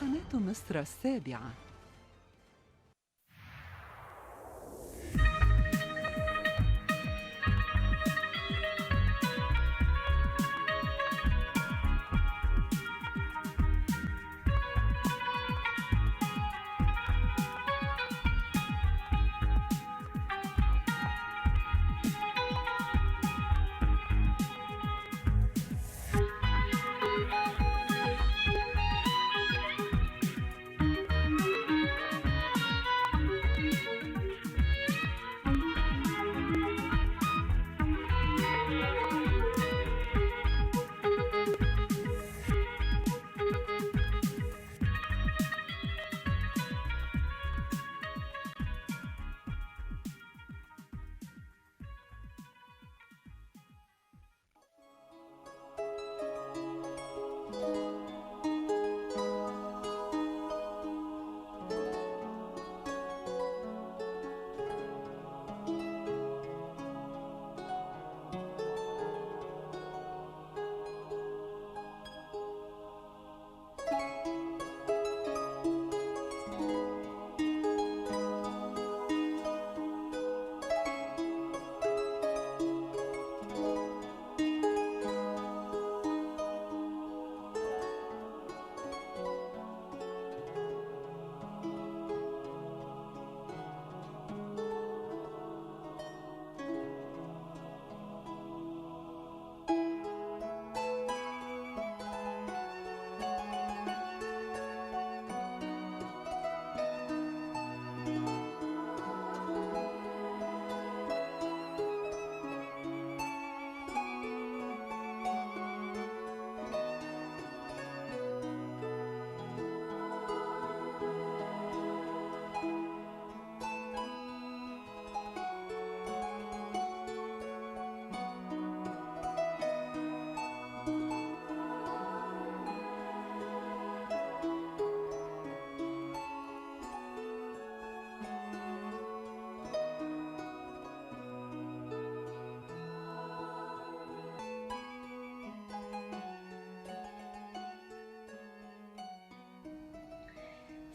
قناة مصر السابعة.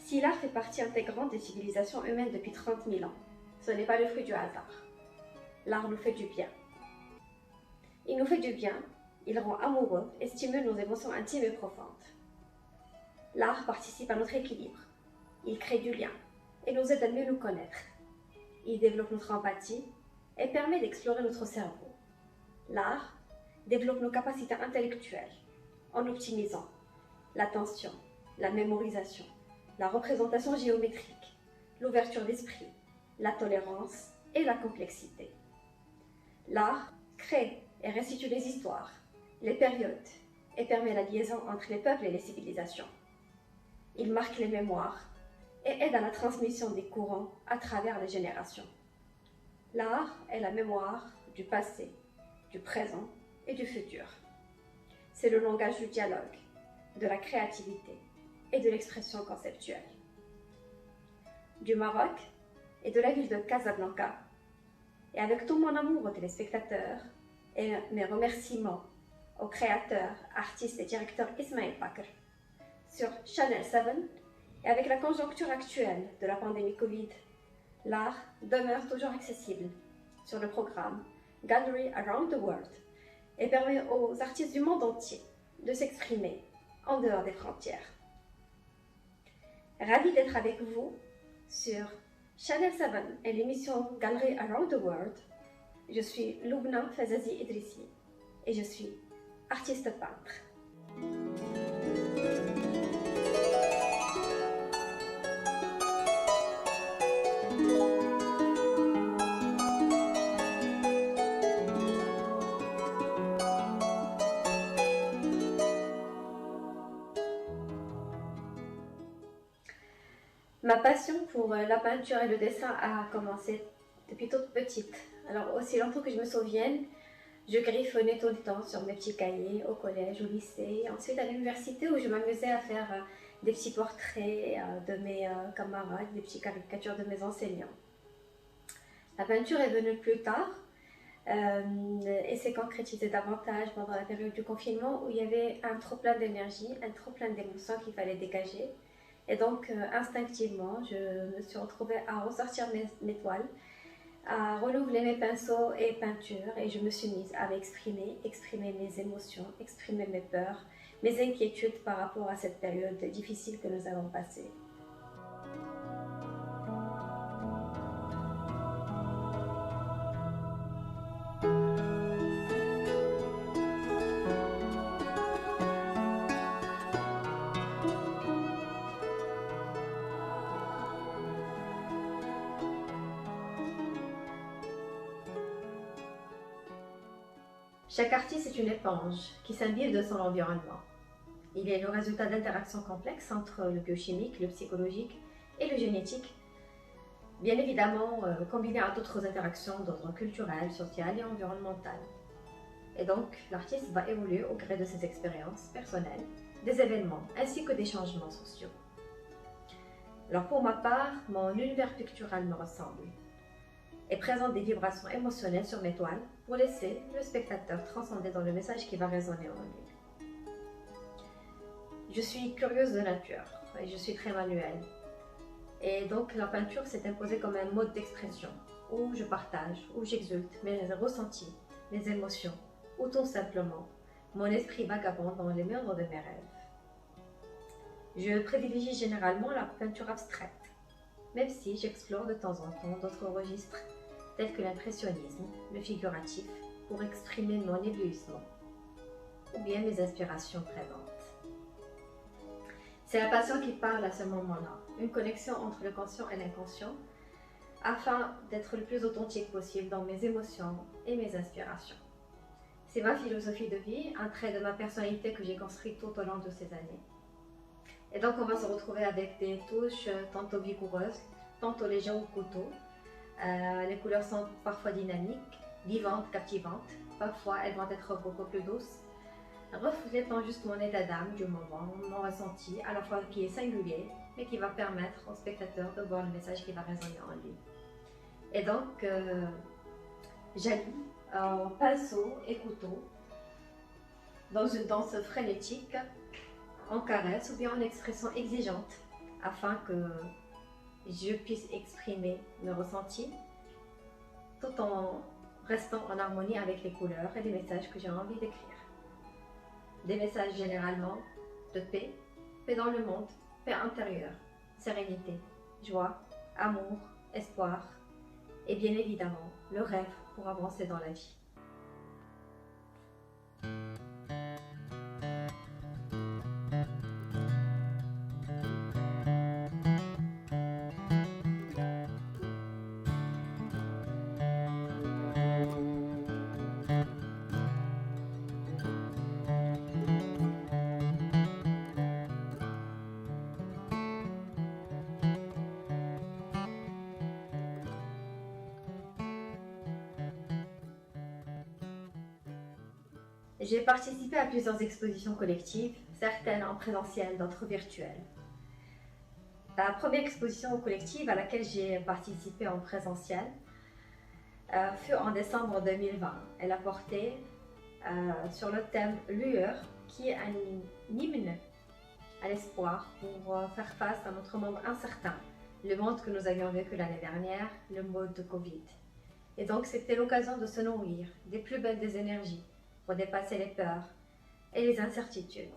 Si l'art fait partie intégrante des civilisations humaines depuis 30 000 ans, ce n'est pas le fruit du hasard. L'art nous fait du bien. Il nous fait du bien, il rend amoureux et stimule nos émotions intimes et profondes. L'art participe à notre équilibre. Il crée du lien et nous aide à mieux nous connaître. Il développe notre empathie et permet d'explorer notre cerveau. L'art développe nos capacités intellectuelles en optimisant l'attention, la mémorisation, la représentation géométrique, l'ouverture d'esprit, la tolérance et la complexité. L'art crée et restitue les histoires, les périodes et permet la liaison entre les peuples et les civilisations. Il marque les mémoires et aide à la transmission des courants à travers les générations. L'art est la mémoire du passé, du présent et du futur. C'est le langage du dialogue, de la créativité et de l'expression conceptuelle. Du Maroc et de la ville de Casablanca, et avec tout mon amour aux téléspectateurs et mes remerciements aux créateurs, artistes et directeurs Ismaël Bakr, sur Channel 7, et avec la conjoncture actuelle de la pandémie Covid, l'art demeure toujours accessible sur le programme Gallery Around the World et permet aux artistes du monde entier de s'exprimer en dehors des frontières. Ravi d'être avec vous sur Channel 7 et l'émission Gallery Around the World. Je suis Loubna Fazazi Idrissi et je suis artiste peintre. Ma passion pour la peinture et le dessin a commencé depuis toute petite. Alors aussi longtemps que je me souvienne, je griffonnais tout le temps sur mes petits cahiers au collège, au lycée, ensuite à l'université où je m'amusais à faire des petits portraits de mes camarades, des petites caricatures de mes enseignants. La peinture est venue plus tard et s'est concrétisée davantage pendant la période du confinement où il y avait un trop plein d'énergie, un trop plein d'émotions qu'il fallait dégager. Et donc, instinctivement, je me suis retrouvée à ressortir mes toiles, à renouveler mes pinceaux et peintures, et je me suis mise à exprimer mes émotions, exprimer mes peurs, mes inquiétudes par rapport à cette période difficile que nous avons passée. Chaque artiste est une éponge qui s'imbibe de son environnement. Il est le résultat d'interactions complexes entre le biochimique, le psychologique et le génétique, bien évidemment combinées à d'autres interactions d'ordre culturel, social et environnemental. Et donc, l'artiste va évoluer au gré de ses expériences personnelles, des événements ainsi que des changements sociaux. Alors pour ma part, mon univers pictural me ressemble et présente des vibrations émotionnelles sur mes toiles pour laisser le spectateur transcender dans le message qui va résonner en lui. Je suis curieuse de nature et je suis très manuelle. Et donc la peinture s'est imposée comme un mode d'expression où je partage, où j'exulte mes ressentis, mes émotions, ou tout simplement mon esprit vagabonde dans les méandres de mes rêves. Je privilégie généralement la peinture abstraite, même si j'explore de temps en temps d'autres registres tels que l'impressionnisme, le figuratif, pour exprimer mon éblouissement, ou bien mes inspirations présentes. C'est la passion qui parle à ce moment-là, une connexion entre le conscient et l'inconscient, afin d'être le plus authentique possible dans mes émotions et mes inspirations. C'est ma philosophie de vie, un trait de ma personnalité que j'ai construit tout au long de ces années. Et donc on va se retrouver avec des touches tantôt vigoureuses, tantôt légères au couteau. Les couleurs sont parfois dynamiques, vivantes, captivantes. Parfois elles vont être beaucoup plus douces, reflétant juste mon état d'âme du moment, mon ressenti, à la fois qui est singulier, mais qui va permettre au spectateur de voir le message qui va résonner en lui. Et donc, j'allie pinceau et couteau dans une danse frénétique, en caresse ou bien en expression exigeante, afin que je puisse exprimer mes ressentis tout en restant en harmonie avec les couleurs et les messages que j'ai envie d'écrire. Des messages généralement de paix, paix dans le monde, paix intérieure, sérénité, joie, amour, espoir et bien évidemment le rêve pour avancer dans la vie. J'ai participé à plusieurs expositions collectives, certaines en présentiel, d'autres virtuelles. La première exposition collective à laquelle j'ai participé en présentiel fut en décembre 2020. Elle a porté sur le thème Lueur, qui est un hymne à l'espoir pour faire face à notre monde incertain, le monde que nous avions vécu l'année dernière, le mode de Covid. Et donc c'était l'occasion de se nourrir des plus belles des énergies, pour dépasser les peurs et les incertitudes.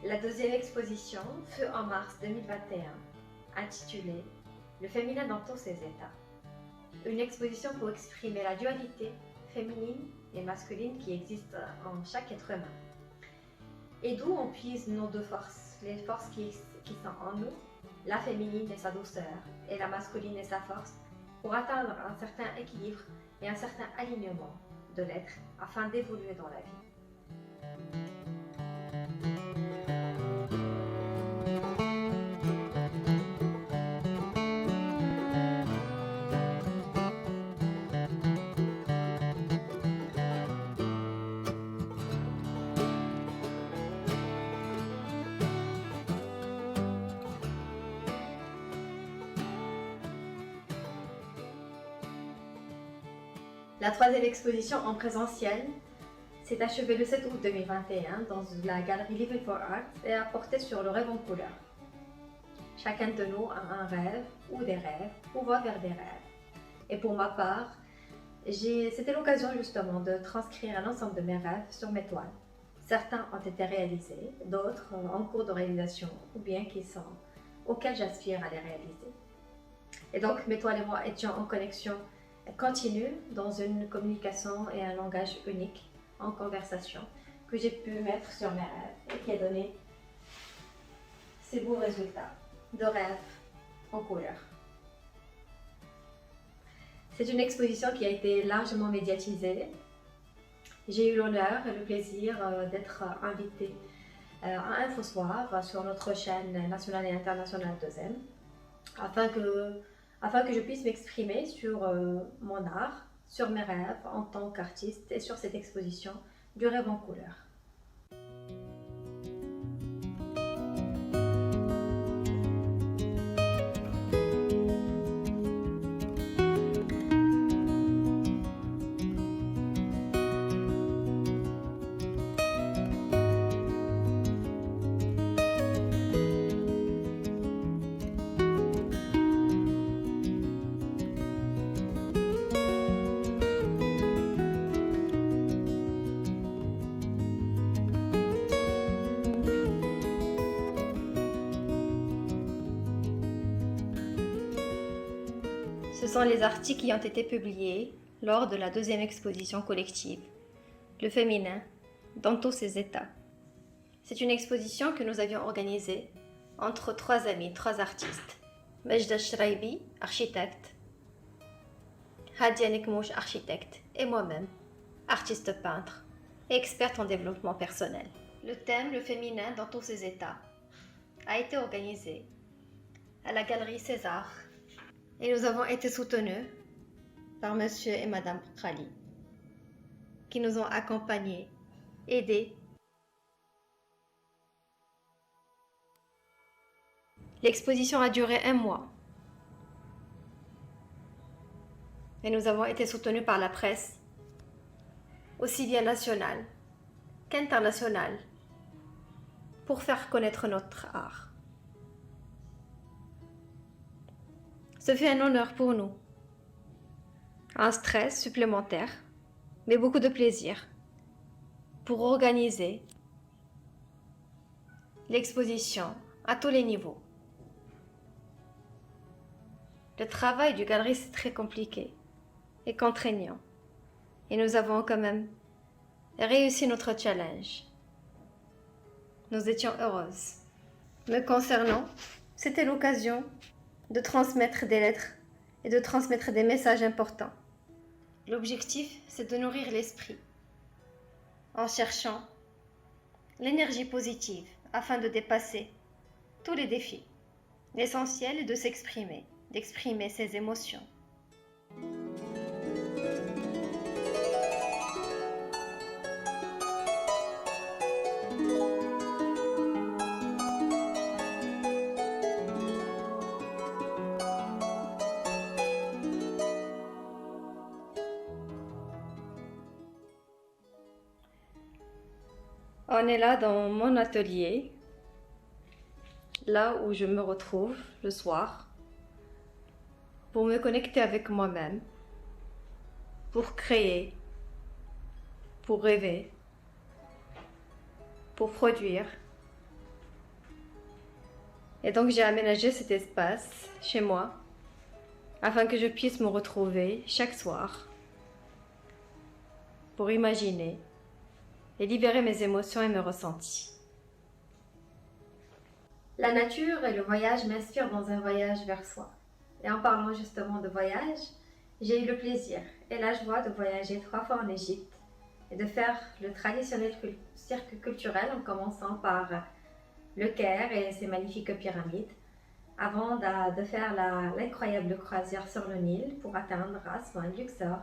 La deuxième exposition fut en mars 2021, intitulée Le féminin dans tous ses états. Une exposition pour exprimer la dualité féminine et masculine qui existe en chaque être humain. Et d'où on puise nos deux forces, les forces qui sont en nous, la féminine et sa douceur, et la masculine et sa force, pour atteindre un certain équilibre et un certain alignement de l'être afin d'évoluer dans la vie. La troisième exposition en présentiel s'est achevée le 7 août 2021 dans la galerie Living for Art et a porté sur le rêve en couleur. Chacun de nous a un rêve ou des rêves ou va vers des rêves. Et pour ma part, c'était l'occasion justement de transcrire l'ensemble de mes rêves sur mes toiles. Certains ont été réalisés, d'autres en cours de réalisation ou bien auxquels j'aspire à les réaliser. Et donc mes toiles et moi étions en connexion continue dans une communication et un langage unique en conversation que j'ai pu mettre sur mes rêves et qui a donné ces beaux résultats de rêves en couleur. C'est une exposition qui a été largement médiatisée. J'ai eu l'honneur et le plaisir d'être invitée à InfoSoir sur notre chaîne nationale et internationale 2M afin que je puisse m'exprimer sur mon art, sur mes rêves en tant qu'artiste et sur cette exposition du rêve en couleur. Ce sont les articles qui ont été publiés lors de la deuxième exposition collective, Le féminin dans tous ses états. C'est une exposition que nous avions organisée entre trois amis, trois artistes. Majda Shraibi, architecte, Hadia Nekmouche, architecte, et moi-même, artiste peintre et experte en développement personnel. Le thème, le féminin dans tous ses états, a été organisé à la Galerie César et nous avons été soutenus par Monsieur et Madame Khali qui nous ont accompagnés, aidés. L'exposition a duré 1 mois et nous avons été soutenus par la presse, aussi bien nationale qu'internationale, pour faire connaître notre art. Ce fut un honneur pour nous, un stress supplémentaire, mais beaucoup de plaisir pour organiser l'exposition à tous les niveaux. Le travail du galeriste est très compliqué et contraignant, et nous avons quand même réussi notre challenge. Nous étions heureuses. Me concernant, c'était l'occasion de transmettre des lettres et de transmettre des messages importants. L'objectif, c'est de nourrir l'esprit en cherchant l'énergie positive afin de dépasser tous les défis. L'essentiel est de s'exprimer, d'exprimer ses émotions. On est là dans mon atelier, là où je me retrouve le soir, pour me connecter avec moi-même, pour créer, pour rêver, pour produire. Et donc j'ai aménagé cet espace chez moi, afin que je puisse me retrouver chaque soir, pour imaginer et libérer mes émotions et mes ressentis. La nature et le voyage m'inspirent dans un voyage vers soi. Et en parlant justement de voyage, j'ai eu le plaisir et la joie de voyager 3 fois en Égypte et de faire le traditionnel cirque culturel en commençant par le Caire et ses magnifiques pyramides, avant de faire l'incroyable croisière sur le Nil pour atteindre Aswan, Luxor,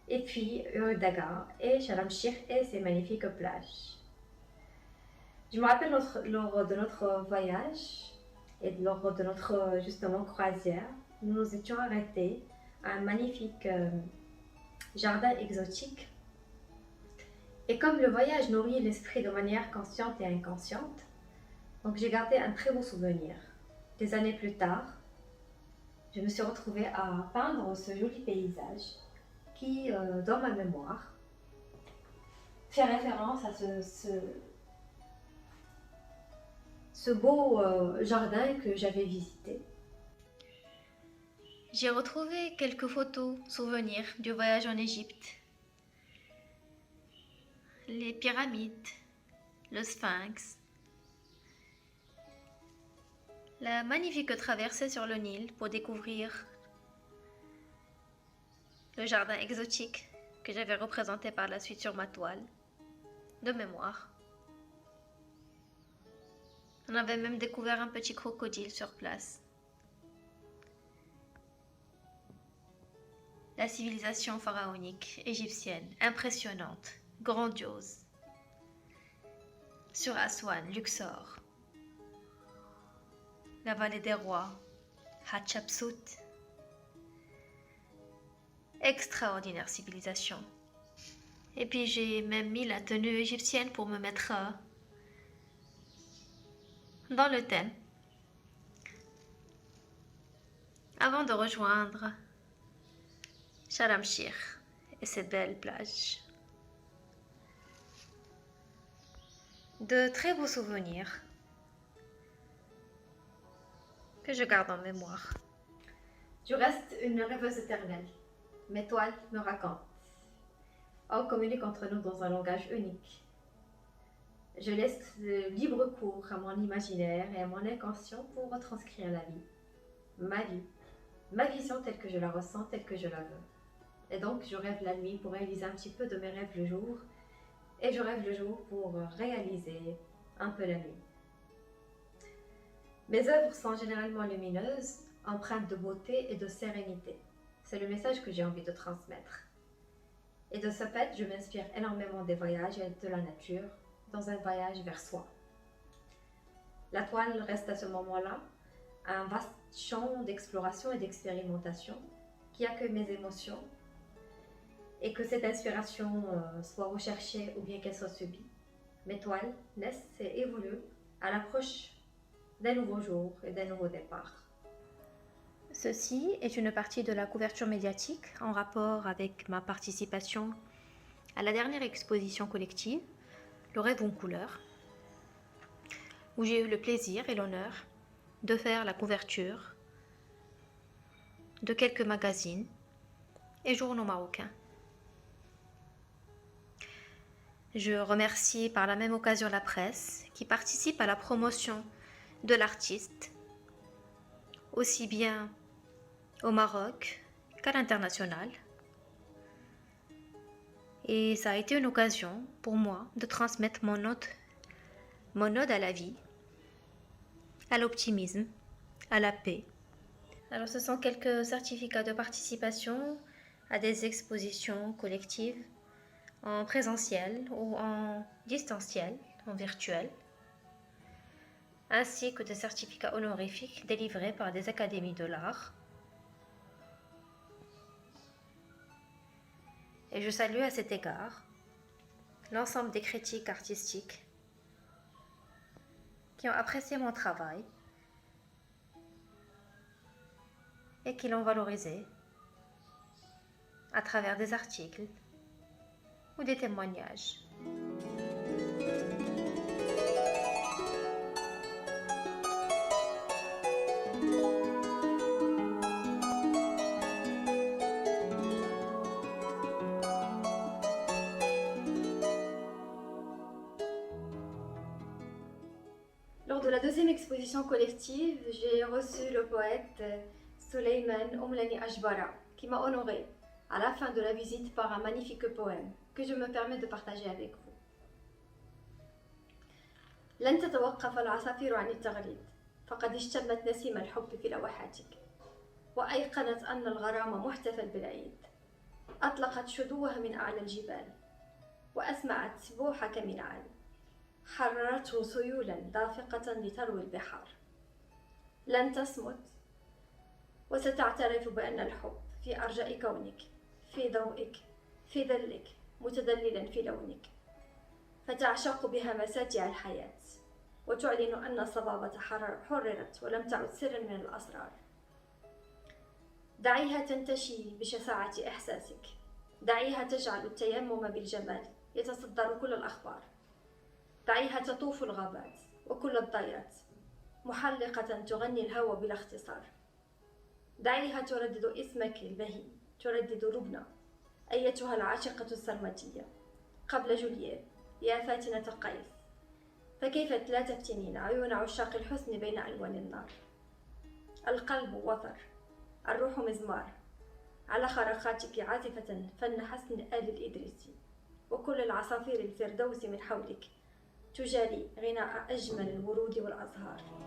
et puis Hurghada et Sharm el-Sheikh et ses magnifiques plages. Je me rappelle lors de notre voyage et lors de notre justement croisière, nous nous étions arrêtés à un magnifique jardin exotique. Et comme le voyage nourrit l'esprit de manière consciente et inconsciente, donc j'ai gardé un très beau souvenir. Des années plus tard, je me suis retrouvée à peindre ce joli paysage qui, dans ma mémoire, fait référence à ce beau jardin que j'avais visité. J'ai retrouvé quelques photos, souvenirs du voyage en Égypte. Les pyramides, le Sphinx, la magnifique traversée sur le Nil pour découvrir le jardin exotique que j'avais représenté par la suite sur ma toile de mémoire. On avait même découvert un petit crocodile sur place. La civilisation pharaonique égyptienne, impressionnante, grandiose. Sur Aswan, Luxor. La vallée des rois, Hatshepsut. Extraordinaire civilisation. Et puis j'ai même mis la tenue égyptienne pour me mettre dans le thème. Avant de rejoindre Sharm el-Sheikh et ses belles plages. De très beaux souvenirs que je garde en mémoire. Je reste une rêveuse éternelle. Mes toiles me racontent. On communique entre nous dans un langage unique. Je laisse le libre cours à mon imaginaire et à mon inconscient pour retranscrire la vie, ma vision telle que je la ressens, telle que je la veux. Et donc je rêve la nuit pour réaliser un petit peu de mes rêves le jour, et je rêve le jour pour réaliser un peu la nuit. Mes œuvres sont généralement lumineuses, empreintes de beauté et de sérénité. C'est le message que j'ai envie de transmettre. Et de ce fait, je m'inspire énormément des voyages et de la nature, dans un voyage vers soi. La toile reste à ce moment-là un vaste champ d'exploration et d'expérimentation qui accueille mes émotions, et que cette inspiration soit recherchée ou bien qu'elle soit subie. Mes toiles naissent et évoluent à l'approche d'un nouveau jour et d'un nouveau départ. Ceci est une partie de la couverture médiatique en rapport avec ma participation à la dernière exposition collective, Le Rêve en couleur, où j'ai eu le plaisir et l'honneur de faire la couverture de quelques magazines et journaux marocains. Je remercie par la même occasion la presse qui participe à la promotion de l'artiste, aussi bien au Maroc qu'à l'international. Et ça a été une occasion pour moi de transmettre mon ode à la vie, à l'optimisme, à la paix. Alors ce sont quelques certificats de participation à des expositions collectives en présentiel ou en distanciel, en virtuel, ainsi que des certificats honorifiques délivrés par des académies de l'art. Et je salue à cet égard l'ensemble des critiques artistiques qui ont apprécié mon travail et qui l'ont valorisé à travers des articles ou des témoignages. Lors de la deuxième exposition collective, j'ai reçu le poète Souleymane Omlani Ajbara, qui m'a honorée à la fin de la visite par un magnifique poème que je me permets de partager avec vous. لن تتوقف العصافير عن التغريد فقد اشتمت نسيم الحب في لوحاتك وأيقنت أن الغرام محتفل بالعيد أطلقت شدوها من أعلى الجبال وأسمعت سبوحك من عالي حررته سيولا دافقة لتروي البحار لن تصمت وستعترف بأن الحب في أرجاء كونك في ضوئك في ظلك متدللا في لونك، فتعشق بهمسات الحياة وتعلن أن الصبابة حررت ولم تعد سرا من الأسرار. دعيها تنتشي بشساعة إحساسك، دعيها تجعل التيمم بالجمال يتصدر كل الأخبار، دعيها تطوف الغابات وكل الدائرات محلقة تغني الهوى بلا اختصار. دعيها تردد اسمك البهيم، تردد لبنى أيتها العاشقة السرمدية قبل جولييت يا فاتنة قيس، فكيف لا تفتنين عيون عشاق الحسن بين ألوان النار. القلب وتر، الروح مزمار، على خرقاتك عازفة فن حسن آل الإدريسي، وكل العصافير الفردوس من حولك تجاري غناء أجمل الورود والأزهار.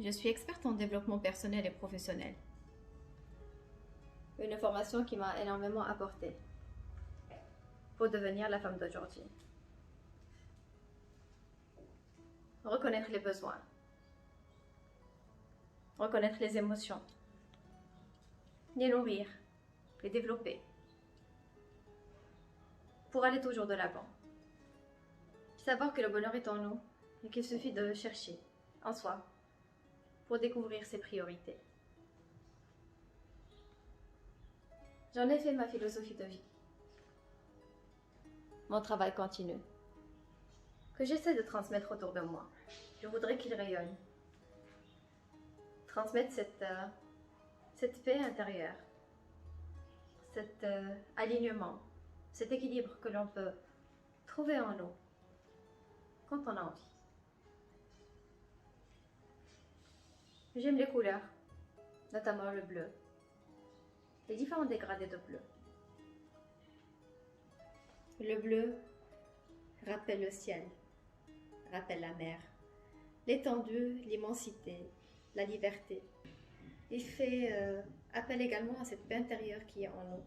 Je suis experte en développement personnel et professionnel. Une formation qui m'a énormément apporté pour devenir la femme d'aujourd'hui. Reconnaître les besoins, reconnaître les émotions, les nourrir, les développer, pour aller toujours de l'avant. Savoir que le bonheur est en nous et qu'il suffit de chercher en soi pour découvrir ses priorités. J'en ai fait ma philosophie de vie, mon travail continu, que j'essaie de transmettre autour de moi. Je voudrais qu'il rayonne, transmettre cette paix intérieure, cet alignement, cet équilibre que l'on peut trouver en nous quand on a envie. J'aime les couleurs, notamment le bleu, les différents dégradés de bleu. Le bleu rappelle le ciel, rappelle la mer, l'étendue, l'immensité, la liberté. Il fait appel également à cette paix intérieure qui est en nous.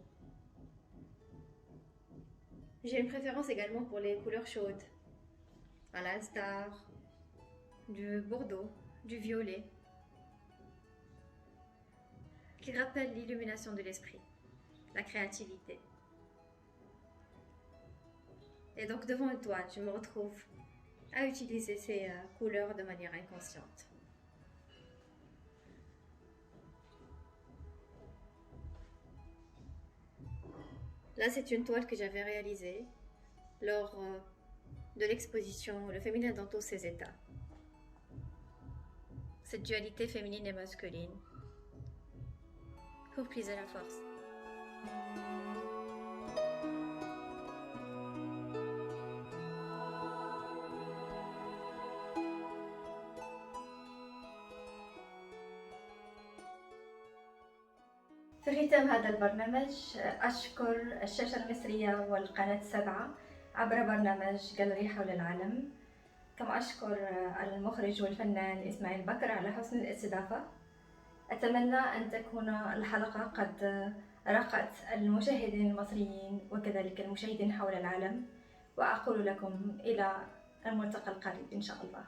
J'ai une préférence également pour les couleurs chaudes, à l'instar du bordeaux, du violet, qui rappellent l'illumination de l'esprit, la créativité. Et donc devant une toile, je me retrouve à utiliser ces couleurs de manière inconsciente. Là, c'est une toile que j'avais réalisée lors de l'exposition Le féminin dans tous ses états. Cette dualité féminine et masculine pour puiser la force. في ختام هذا البرنامج أشكر الشاشة المصرية والقناة 7 عبر برنامج جاليري حول العالم، كما أشكر المخرج والفنان إسماعيل بكر على حسن الاستضافة. أتمنى أن تكون الحلقة قد رقت المشاهدين المصريين وكذلك المشاهدين حول العالم، وأقول لكم إلى الملتقى القريب إن شاء الله.